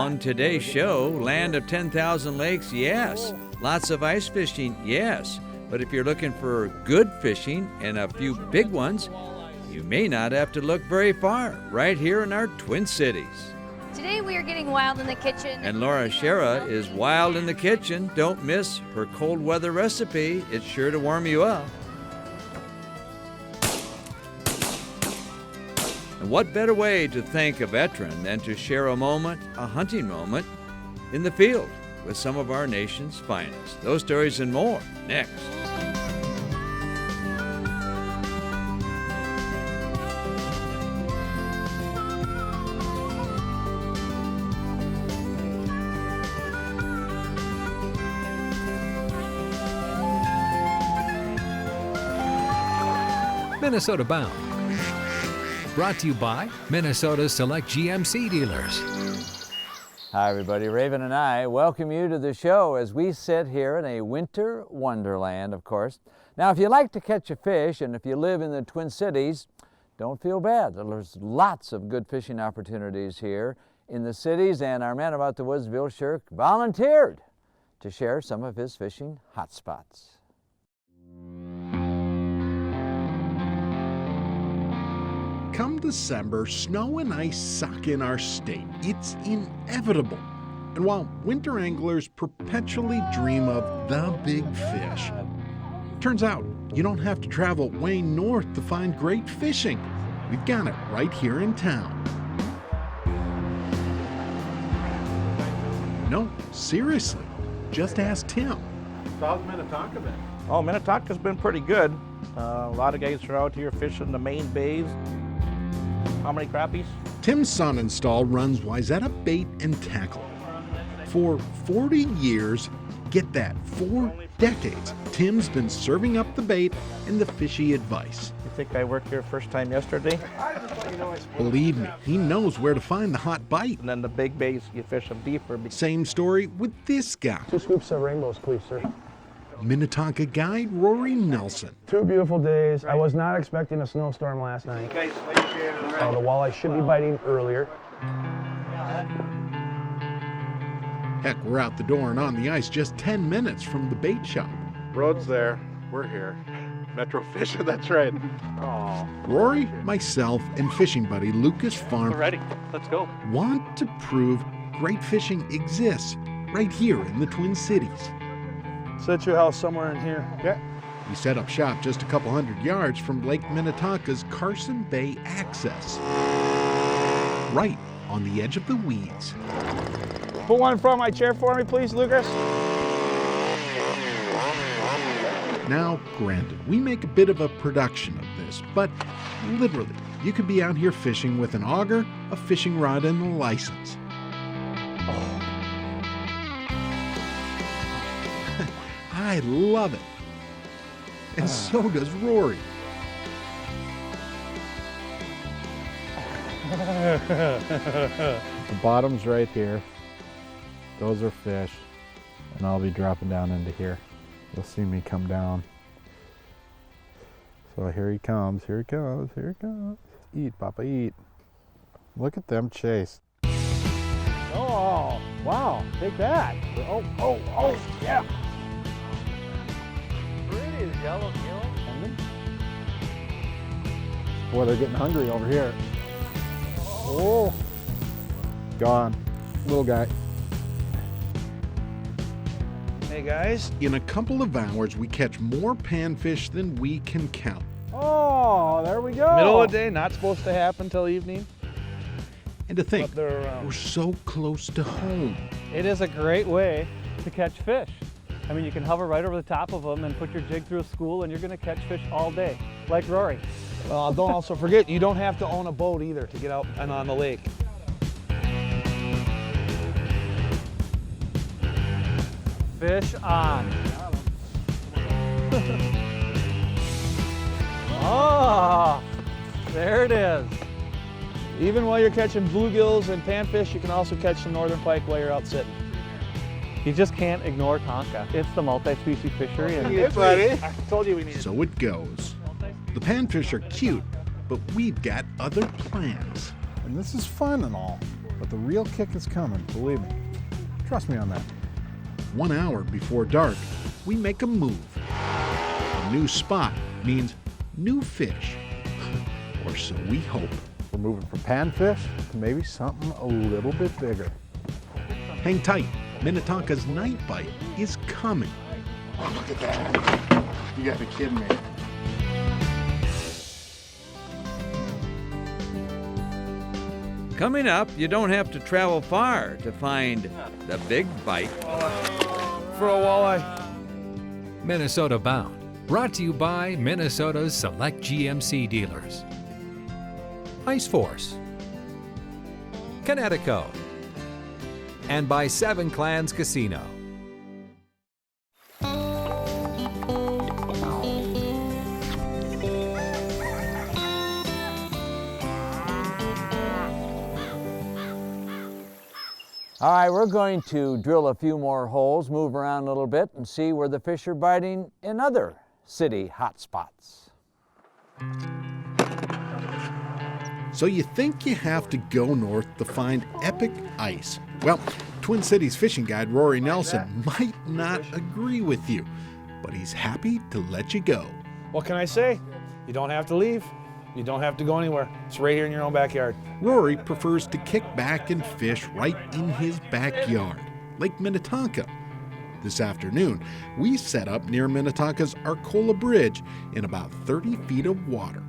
On today's show, land of 10,000 lakes, yes. Lots of ice fishing, yes. But if you're looking for good fishing and a few big ones, you may not have to look very far, right here in our Twin Cities. Today we are getting wild in the kitchen. And Laura Shera is wild in the kitchen. Don't miss her cold weather recipe. It's sure to warm you up. And what better way to thank a veteran than to share a moment, a hunting moment, in the field with some of our nation's finest. Those stories and more next. Minnesota Bound. Brought to you by Minnesota's select GMC dealers. Hi everybody, Raven and I welcome you to the show as we sit here in a winter wonderland, of course. Now if you like to catch a fish and if you live in the Twin Cities, don't feel bad. There's lots of good fishing opportunities here in the cities, and our man about the woods, Bill Shirk, volunteered to share some of his fishing hotspots. Come December, snow and ice suck in our state. It's inevitable. And while winter anglers perpetually dream of the big fish, turns out you don't have to travel way north to find great fishing. We've got it right here in town. No, seriously, just ask Tim. How's Minnetonka been? Oh, Minnetonka's been pretty good. A lot of guys are out here fishing the main bays. How many crappies? Tim's Sonnenstall runs Wayzata Bait and Tackle. For 40 years, get that, 4 decades, Tim's been serving up the bait and the fishy advice. You think I worked here first time yesterday? Believe me, he knows where to find the hot bite. And then the big bays, you fish them deeper. Same story with this guy. 2 scoops of rainbows, please, sir. Minnetonka guide Rory Nelson. 2 beautiful days. I was not expecting a snowstorm last night. The walleye should be biting earlier. Heck, we're out the door and on the ice just 10 minutes from the bait shop. Road's there. We're here. Metro Fisher, that's right. Oh. Rory, myself, and fishing buddy Lucas Farm We're ready. Let's go. want to prove great fishing exists right here in the Twin Cities. Set your house somewhere in here. Yeah. We set up shop just a couple hundred yards from Lake Minnetonka's Carson Bay access, right on the edge of the weeds. Put one in front of my chair for me, please, Lucas. Now, granted, we make a bit of a production of this, but literally, you could be out here fishing with an auger, a fishing rod, and a license. I love it. And so does Rory. The bottom's right here. Those are fish. And I'll be dropping down into here. You'll see me come down. So here he comes, here he comes, here he comes. Eat, Papa, eat. Look at them chase. Oh, wow. Take that. Oh, yeah. Pretty yellow gill. Boy, they're getting hungry over here. Oh, gone. Little guy. Hey, guys. In a couple of hours, we catch more panfish than we can count. Oh, there we go. Middle of the day, not supposed to happen till evening. And to think, But they're around. we're so close to home. It is a great way to catch fish. I mean, you can hover right over the top of them and put your jig through a school and you're going to catch fish all day, like Rory. Don't also forget, you don't have to own a boat either to get out and on the lake. Fish on. Oh, there it is. Even while you're catching bluegills and panfish, you can also catch some northern pike while you're out sitting. You just can't ignore Tonka. It's the multi-species fishery. And I told you we needed. So it goes. The panfish are cute, but we've got other plans. And this is fun and all, but the real kick is coming, believe me. Trust me on that. 1 hour before dark, we make a move. A new spot means new fish. Or so we hope. We're moving from panfish to maybe something a little bit bigger. Hang tight, Minnetonka's night bite is coming. Oh, look at that. You gotta be kidding me. Coming up, you don't have to travel far to find the big bite. For a walleye. Minnesota Bound, brought to you by Minnesota's select GMC dealers. Ice Force, Connecticut, and by Seven Clans Casino. All right, we're going to drill a few more holes, move around a little bit, and see where the fish are biting in other city hotspots. So you think you have to go north to find epic ice. Well, Twin Cities fishing guide Rory Nelson might not agree with you, but he's happy to let you go. What can I say? You don't have to leave. You don't have to go anywhere. It's right here in your own backyard. Rory prefers to kick back and fish right in his backyard, Lake Minnetonka. This afternoon, we set up near Minnetonka's Arcola Bridge in about 30 feet of water.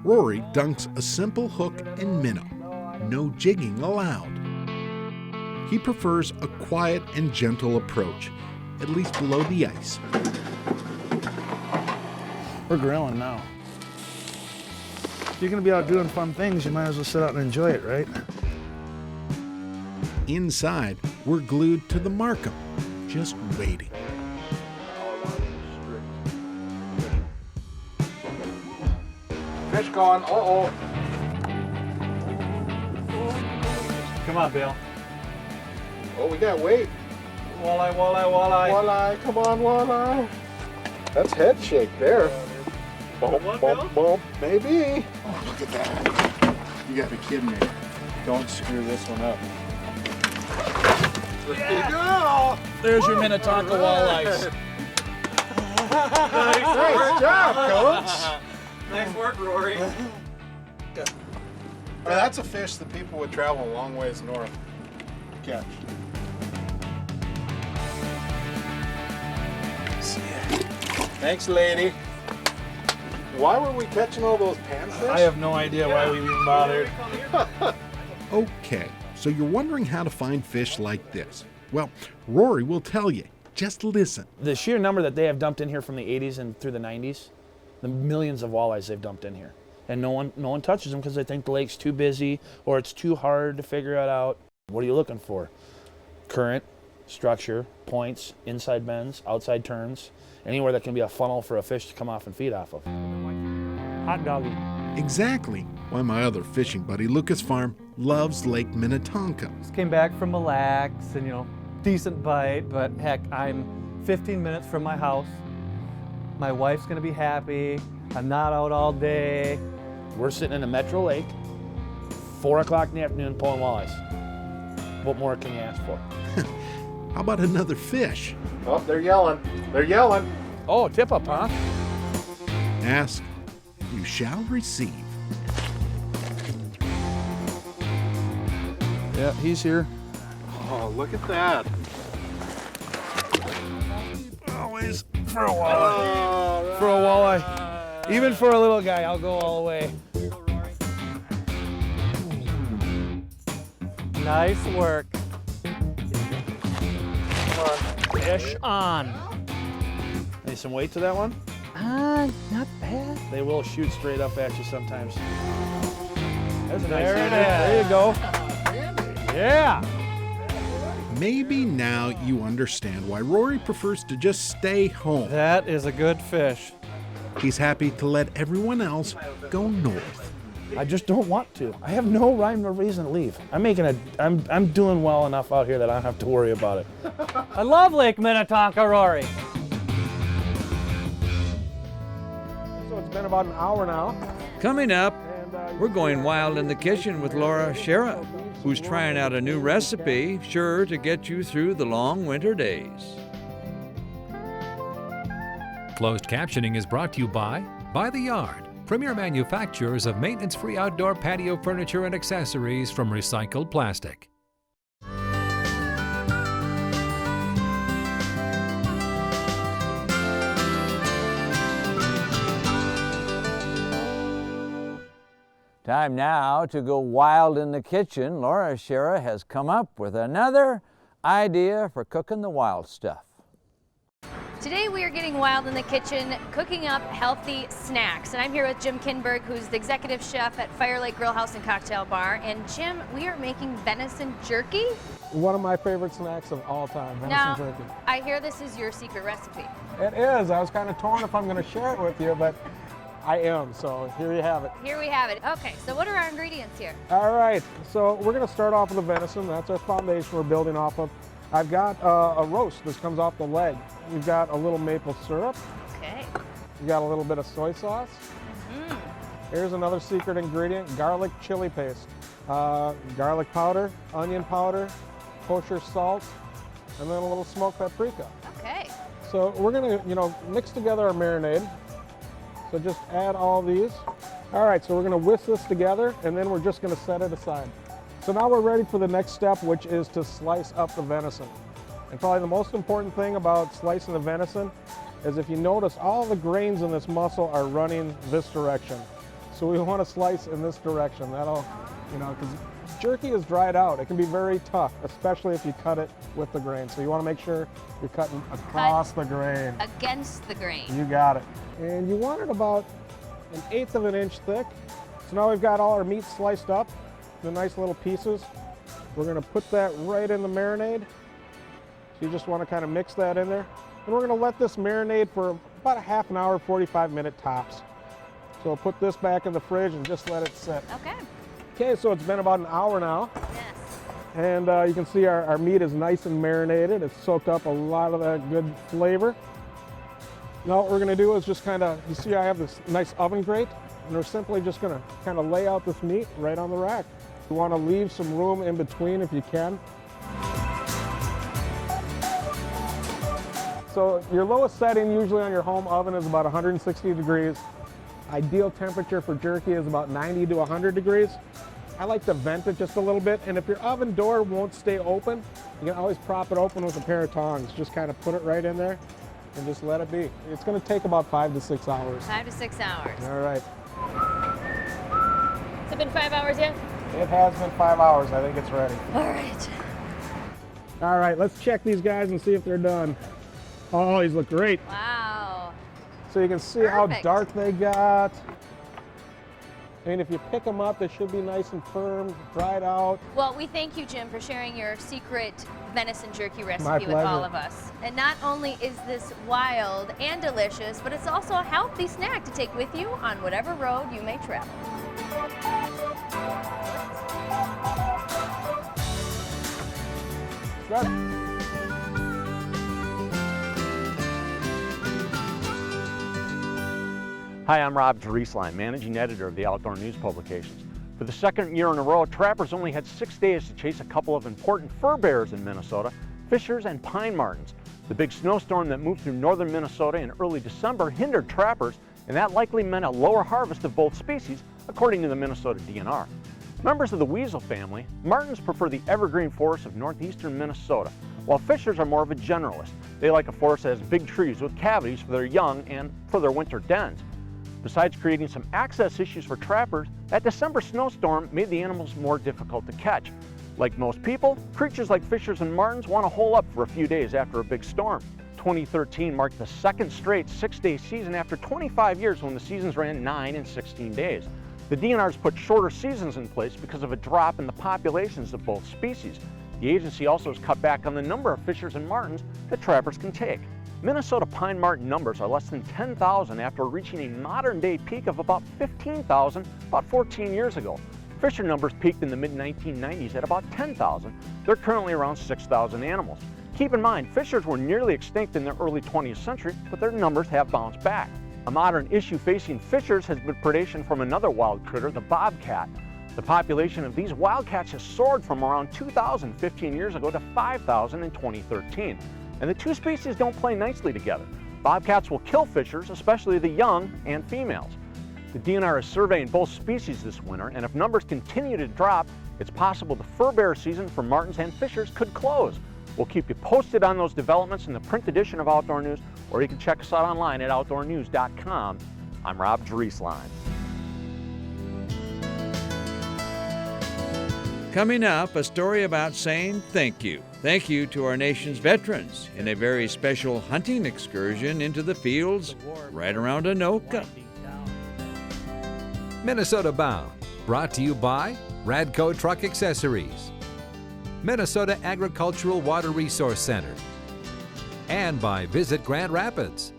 Rory dunks a simple hook and minnow. No jigging allowed. He prefers a quiet and gentle approach, at least below the ice. We're grilling now. If you're gonna be out doing fun things, you might as well sit out and enjoy it, right? Inside, we're glued to the Markham, just waiting. Fish gone. Uh-oh. Come on, Bill. Oh, we got weight. Walleye, walleye, walleye. Walleye, come on, walleye. That's head shake there. Bump, bump, bump. Maybe. Oh, look at that. You gotta be kidding me. Don't screw this one up. There you go. There's your Minnetonka walleyes. Nice job, Coach. Nice work, Rory. That's a fish that people would travel a long ways north to catch. Thanks, lady. Why were we catching all those panfish? I have no idea why we even bothered. Okay, so you're wondering how to find fish like this. Well, Rory will tell you. Just listen. The sheer number that they have dumped in here from the 80s and through the 90s, the millions of walleyes they've dumped in here. And no one touches them because they think the lake's too busy or it's too hard to figure it out. What are you looking for? Current, structure, points, inside bends, outside turns, anywhere that can be a funnel for a fish to come off and feed off of. Hot doggy. Exactly why my other fishing buddy Lucas Farm loves Lake Minnetonka. Just came back from Mille Lacs and, decent bite, but heck, I'm 15 minutes from my house. My wife's gonna be happy. I'm not out all day. We're sitting in a metro lake, 4 o'clock in the afternoon pulling walleyes. What more can you ask for? How about another fish? Oh, they're yelling. They're yelling. Oh, tip up, huh? Ask, you shall receive. Yeah, he's here. Oh, look at that. Always for a walleye. For a walleye. Even for a little guy, I'll go all the way. Nice work. Come on. Fish on. Need some weight to that one? Not bad. They will shoot straight up at you sometimes. There's a nice There it one. is. There you go. Yeah. Maybe now you understand why Rory prefers to just stay home. That is a good fish. He's happy to let everyone else go north. I just don't want to. I have no rhyme or reason to leave. I'm doing well enough out here that I don't have to worry about it. I love Lake Minnetonka, Rory. So it's been about an hour now. Coming up, We're going wild in the kitchen with Laura Shera, who's trying out a new recipe, sure to get you through the long winter days. Closed captioning is brought to you by The Yard, premier manufacturers of maintenance-free outdoor patio furniture and accessories from recycled plastic. Time now to go wild in the kitchen. Laura Shera has come up with another idea for cooking the wild stuff. Today we are getting wild in the kitchen, cooking up healthy snacks. And I'm here with Jim Kinberg, who's the executive chef at Firelake Grill House and Cocktail Bar. And Jim, we are making venison jerky. One of my favorite snacks of all time, venison jerky. I hear this is your secret recipe. It is. I was kind of torn if I'm going to share it with you, but I am, so here you have it. Here we have it. Okay, so what are our ingredients here? All right, so we're going to start off with the venison. That's our foundation we're building off of. I've got a roast. This comes off the leg. We've got a little maple syrup. Okay. We've got a little bit of soy sauce. Here's another secret ingredient, garlic chili paste. Garlic powder, onion powder, kosher salt, and then a little smoked paprika. Okay. So we're going to, mix together our marinade. So just add all these. All right, so we're gonna whisk this together and then we're just gonna set it aside. So now we're ready for the next step, which is to slice up the venison. And probably the most important thing about slicing the venison is if you notice all the grains in this muscle are running this direction. So we wanna slice in this direction. That'll, because jerky is dried out. It can be very tough, especially if you cut it with the grain. So you wanna make sure you're cutting across the grain. Against the grain. You got it. And you want it about 1/8 of an inch thick. So now we've got all our meat sliced up in nice little pieces. We're gonna put that right in the marinade. So you just wanna kind of mix that in there. And we're gonna let this marinate for about a half an hour, 45-minute tops. So we'll put this back in the fridge and just let it sit. Okay. Okay, so it's been about an hour now. Yes. And you can see our meat is nice and marinated. It's soaked up a lot of that good flavor. Now what we're gonna do is just you see I have this nice oven grate, and we're simply just gonna kind of lay out this meat right on the rack. You wanna leave some room in between if you can. So your lowest setting usually on your home oven is about 160 degrees. Ideal temperature for jerky is about 90 to 100 degrees. I like to vent it just a little bit, and if your oven door won't stay open, you can always prop it open with a pair of tongs. Just kind of put it right in there and just let it be. It's going to take about 5 to 6 hours. 5 to 6 hours. All right. Has it been 5 hours yet? It has been 5 hours. I think it's ready. All right. All right, let's check these guys and see if they're done. Oh, these look great. Wow. So you can see how dark they got. I mean, if you pick them up, they should be nice and firm, dried out. Well, we thank you, Jim, for sharing your secret venison jerky My recipe with pleasure. all of us. And not only is this wild and delicious, but it's also a healthy snack to take with you on whatever road you may travel. Good. Hi, I'm Rob Drieslein, Managing Editor of the Outdoor News Publications. For the second year in a row, trappers only had 6 days to chase a couple of important fur bears in Minnesota, fishers and pine martens. The big snowstorm that moved through northern Minnesota in early December hindered trappers, and that likely meant a lower harvest of both species, according to the Minnesota DNR. Members of the weasel family, martens prefer the evergreen forests of northeastern Minnesota, while fishers are more of a generalist. They like a forest that has big trees with cavities for their young and for their winter dens. Besides creating some access issues for trappers, that December snowstorm made the animals more difficult to catch. Like most people, creatures like fishers and martens want to hole up for a few days after a big storm. 2013 marked the second straight 6-day season after 25 years when the seasons ran 9 and 16 days. The DNR's put shorter seasons in place because of a drop in the populations of both species. The agency also has cut back on the number of fishers and martens that trappers can take. Minnesota pine marten numbers are less than 10,000 after reaching a modern-day peak of about 15,000 about 14 years ago. Fisher numbers peaked in the mid-1990s at about 10,000. They're currently around 6,000 animals. Keep in mind, fishers were nearly extinct in the early 20th century, but their numbers have bounced back. A modern issue facing fishers has been predation from another wild critter, the bobcat. The population of these wildcats has soared from around 2,000 15 years ago to 5,000 in 2013. And the two species don't play nicely together. Bobcats will kill fishers, especially the young and females. The DNR is surveying both species this winter, and if numbers continue to drop, it's possible the fur-bearer season for martins and fishers could close. We'll keep you posted on those developments in the print edition of Outdoor News, or you can check us out online at outdoornews.com. I'm Rob Drieslein. Coming up, a story about saying thank you. Thank you to our nation's veterans in a very special hunting excursion into the fields right around Anoka. Minnesota Bound, brought to you by Radco Truck Accessories, Minnesota Agricultural Water Resource Center, and by Visit Grand Rapids.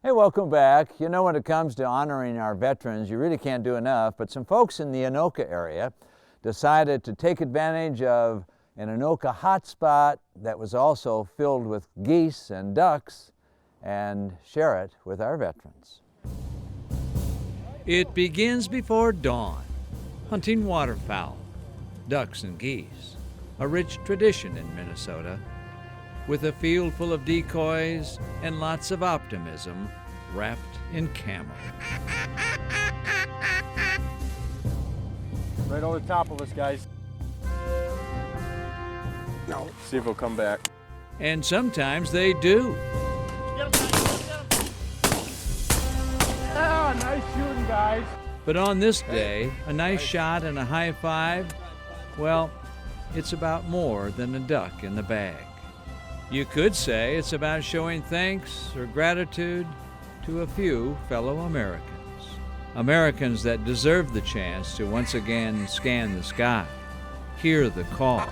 Hey, welcome back. You know, when it comes to honoring our veterans, you really can't do enough, but some folks in the Anoka area decided to take advantage of an Anoka hotspot that was also filled with geese and ducks and share it with our veterans. It begins before dawn, hunting waterfowl, ducks and geese, a rich tradition in Minnesota, with a field full of decoys and lots of optimism wrapped in camo. Right over the top of us, guys. No. See if he'll come back. And sometimes they do. Ah, nice shooting, guys. But on this day, a nice shot and a high five, well, it's about more than a duck in the bag. You could say it's about showing thanks or gratitude to a few fellow Americans. Americans that deserve the chance to once again scan the sky, hear the call,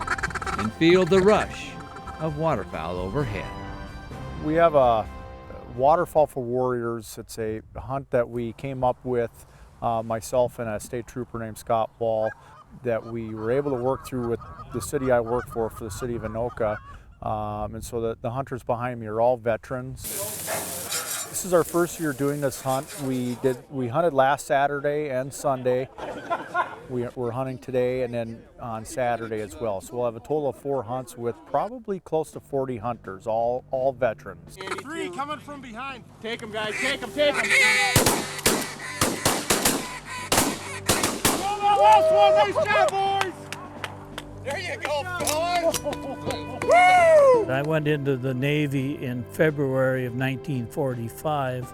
and feel the rush of waterfowl overhead. We have a Waterfowl for Warriors. It's a hunt that we came up with, myself and a state trooper named Scott Wall, that we were able to work through with the city I work for the city of Anoka. And so the hunters behind me are all veterans. This is our first year doing this hunt. We hunted last Saturday and Sunday. We're hunting today and then on Saturday as well. So we'll have a total of 4 hunts with probably close to 40 hunters, all veterans. 3 coming from behind. Take them, guys. Take them. Take them. Last one. Nice job, boys. There you go, fellas. I went into the Navy in February of 1945.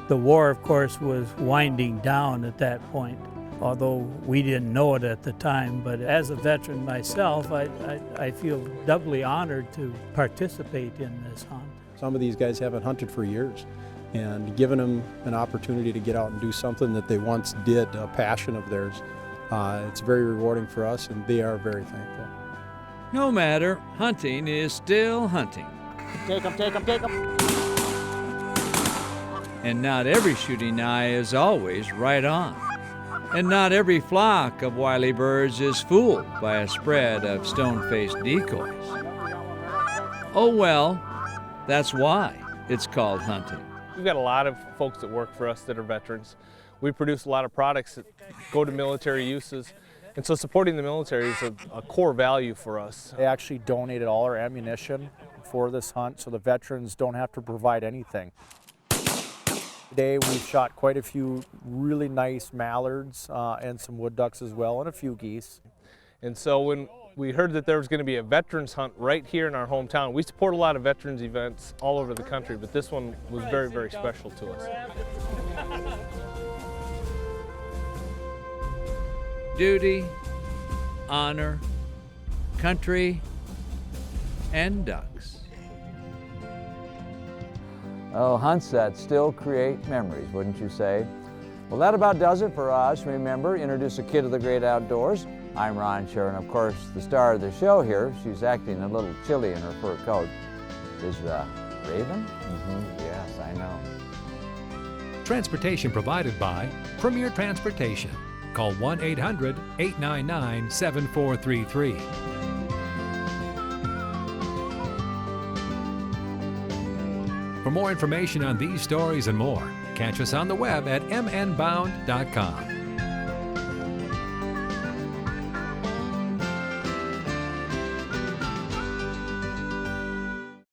The war, of course, was winding down at that point, although we didn't know it at the time. But as a veteran myself, I feel doubly honored to participate in this hunt. Some of these guys haven't hunted for years, and giving them an opportunity to get out and do something that they once did, a passion of theirs, it's very rewarding for us, and they are very thankful. No matter, hunting is still hunting. Take them, take them, take them. And not every shooting eye is always right on. And not every flock of wily birds is fooled by a spread of stone-faced decoys. Oh well, that's why it's called hunting. We've got a lot of folks that work for us that are veterans. We produce a lot of products that go to military uses, and so supporting the military is a core value for us. They actually donated all our ammunition for this hunt, so the veterans don't have to provide anything. Today we've shot quite a few really nice mallards and some wood ducks as well, and a few geese. And so when we heard that there was going to be a veterans hunt right here in our hometown, we support a lot of veterans events all over the country, but this one was very, very special to us. Duty, honor, country, and ducks. Oh, hunts that still create memories, wouldn't you say? Well, that about does it for us. Remember, introduce a kid to the great outdoors. I'm Ron Scher, and of course, the star of the show here, she's acting a little chilly in her fur coat, is Raven? Yes, I know. Transportation provided by Premier Transportation, Call 1-800-899-7433. For more information on these stories and more, catch us on the web at mnbound.com.